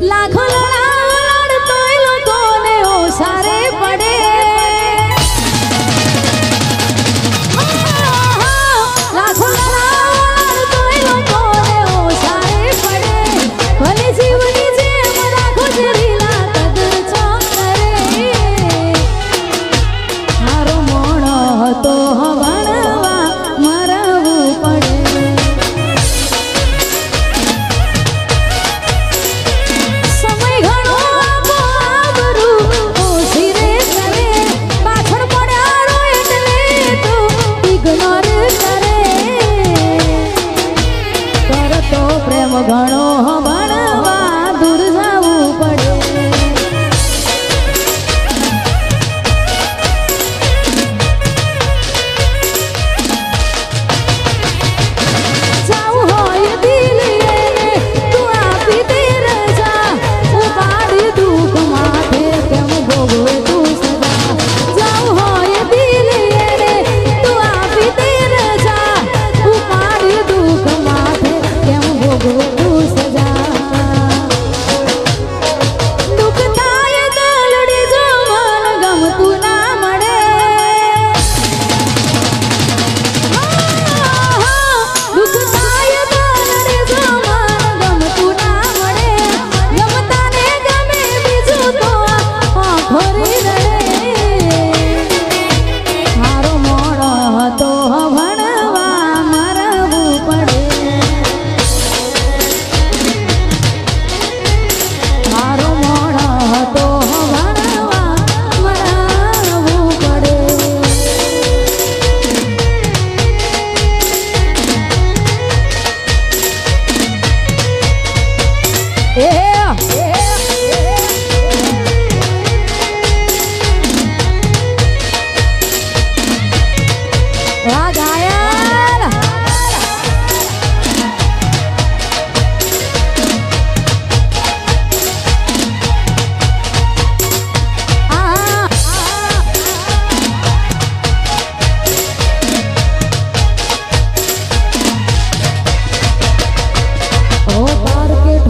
લાખો લડાડતોય લોકોને ઓસારે પડે લાખો લડાડતોય લોકોને ઓસારે પડે ભલે જીવની જેમ રાખો જરીલા કદર ચોક કરે મારો મોણો હતો ભણવા મરવું પડે ઘણો ભણવા દૂર જવું પડે જાવું હોય દિલીએ તું આપી દે રજા ઉપાડી દુઃખ માથે કેમ ભોગવે તું સદા જાવું હોય દિલીએ તું આપી દે રજા ઉપાડી દુઃખ માથે કેમ ભોગવે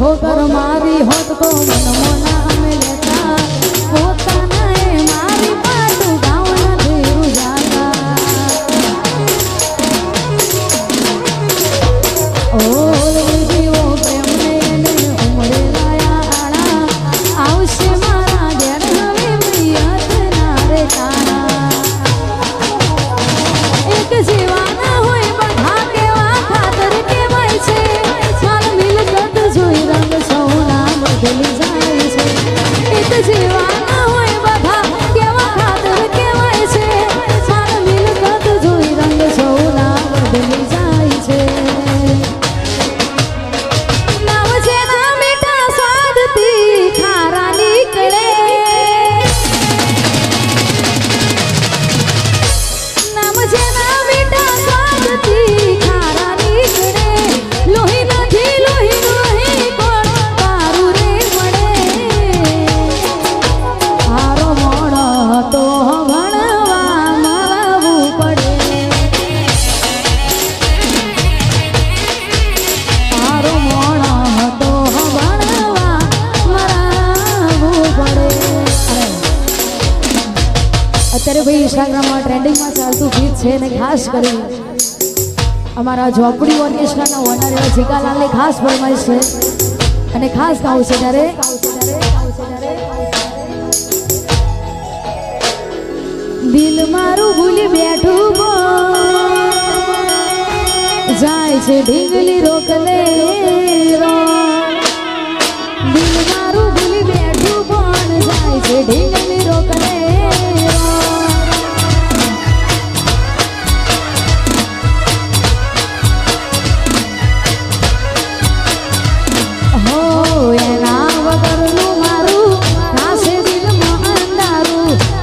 ठोकर मारी होत तो मन मोना में लेता होता नहीं मारी पाटू गाँव न देरू जाता ओ जीवो प्रेम ने उमरे लाया आड़ा आवश्य मारा घेर हमें प्रियत नारे तारा एक जीवाना होय बधा केवा खातर केवाय छे જોઈ રંગ સૌના બદલી જાય છે એક જીવાના હોય બધા કેવા ખાતર કેવાય છે મારા મિલકત જોઈ રંગ સૌના બદલી જાય છે નામ જેના મીઠા સ્વાદથી ખારા નીકળે નામ જેના મીઠા સ્વાદથી ખારા નીકળે લોહી નથી લોહી અત્યારે ભાઈ ઇન્સ્ટાગ્રામમાં ટ્રેન્ડિંગમાં ચાલતું ગીત છે અને ખાસ કરી અમારા ઝોપડી ઓર્કેસ્ટ્રાના ઓનર એવા જીગાલાલની ખાસ ફરમાઈશ છે અને ખાસ ગાવું છે ત્યારે દિલ મારું ભૂલી બેઠું જાય છે ઢીંગલી રોકલે દિલ મારું ભૂલી બેઠું પણ જાય છે ઢીંગલી રોકલે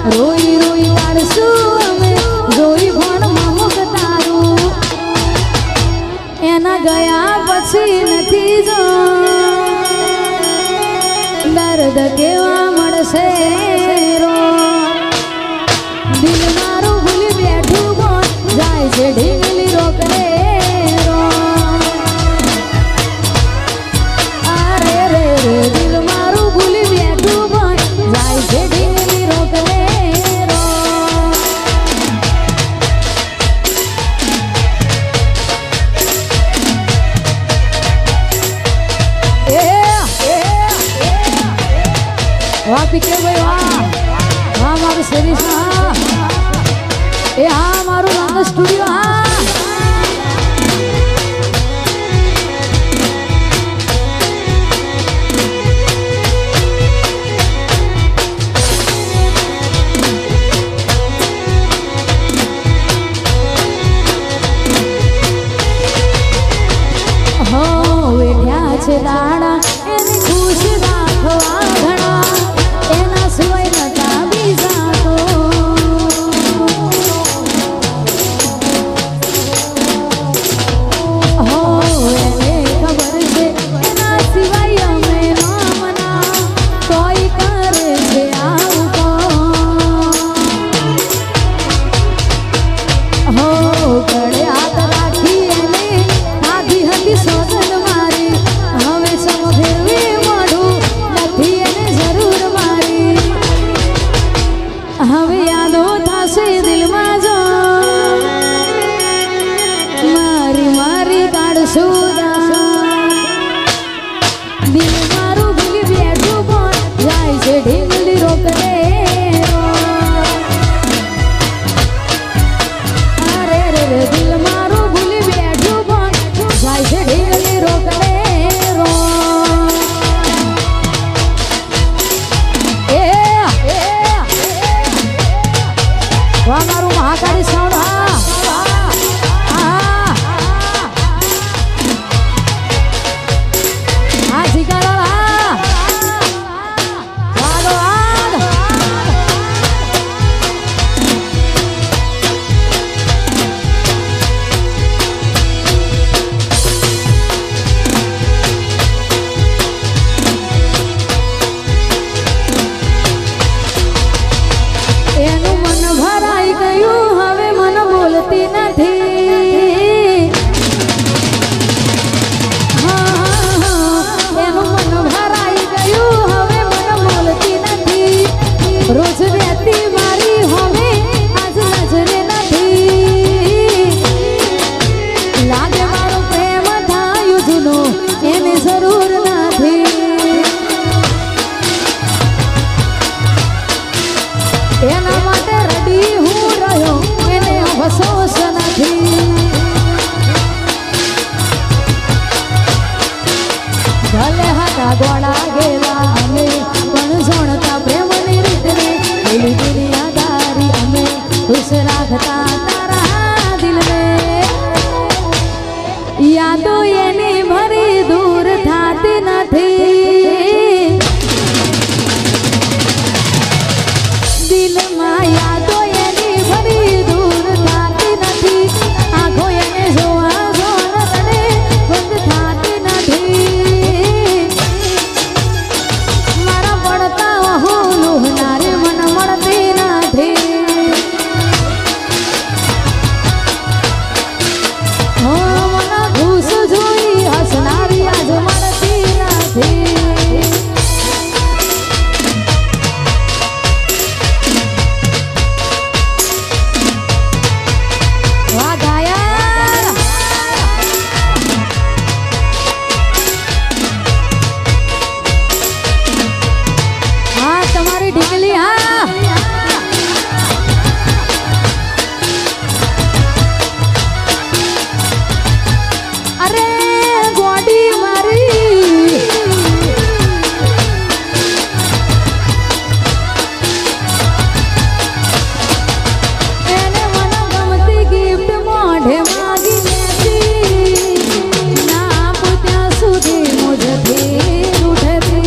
રોઈ રોઈ પાડશું અમે જોઈ ભણમાં મુકતારું એના ગયા પછી નથી જો દર્દ કેવા મળશે રો દિલ મારું ભૂલી બેઠું બોલ જાય છે ઢીંગલી રોકલે રો અરે રે રે દિલ મારું વાહ પીકે ભાઈ વાહ વાહ મારું શરીર એ હા મારું નાનો સ્ટુડિયો હા દાણા એની ખુશ રાખવા ઘણા એના સિવાય નતા બીજા તો હો એને ખબર છે એના સિવાય અમે ના મના તોય કરે છે આવું હો ગળે હાથ રાખી એને આધી હતી સોગન મારી હવે સમ ફેરવી મોઢું નથી એને જરૂર મારી હવે યાદો થશે દિલમાં જો મારી મારી કાઢશું દિલ મારું ભૂલી બેઠું પણ જાય છે ઢીંગલી રોકડે અરે રે રે દિલ મારું ભૂલી બેઠું પણ જાય છે ઢીંગલી રોકડે મારું મહાકાળી સાઉન્ડ હા જીગાડા વાગો વાગ એનું મન ભરાઈ ગયું હવે મન બોલતી નથી એનું મન ભરાઈ ગયું હવે મન બોલતી નથી રોજ રહેતી મારી હવે આજ નજરે નથી લાગે મારો પ્રેમ થાયું જૂનો એને જરૂર નથી એના માટે રડી હું રહ્યો એને અફસોસ નથી ભલે હતા ગોળા ગેલા અમે પણ જોણતા પ્રેમની રીતને પેલી દુનિયાદારી અમે ખુશ રાખતા તારા દિલને યાદો એની ભરી દૂર થાતી નથી દિલમાં યાદો એની ભરી દૂર થાતી નથી આંખો એને જોવા જોર તને બંધ થાતી નથી મારા પડતા હું લુહનારે મન મળતી નથી હો મને ખુશ જોઈ હસનારી આજ મળતી નથી તમારી ઢીકલી હા અરે ગોડી મારી એને મને ગમતી ગિફ્ટ મોઢે માગી લેતી ના પૂછ્યા સુધી મુજથી રૂઠતી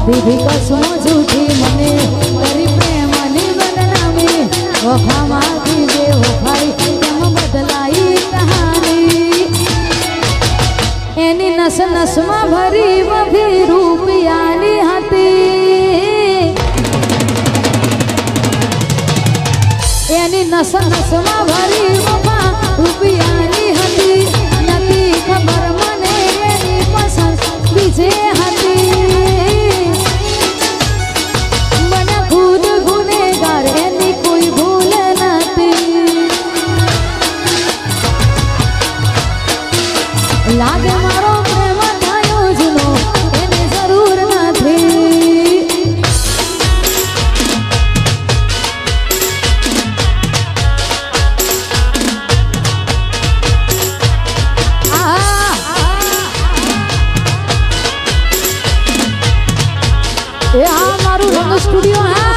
દીદી કસમો જૂઠી મને કરી પ્રેમની બદનામી વફામાંથી જે વફાઈ તેમ બદલાઈ કહાની એની નસ નસમાં ભરી બધી રૂપિયાની હતી એની નસ નસમાં ભરી વફા રૂપિયાની હતી નથી ખબર મને એની પસંદ બીજે હતી આજે મારો પ્રેમ થયો જૂનો એની જરૂર નથી. એ આ મારું રંગ સ્ટુડિયો.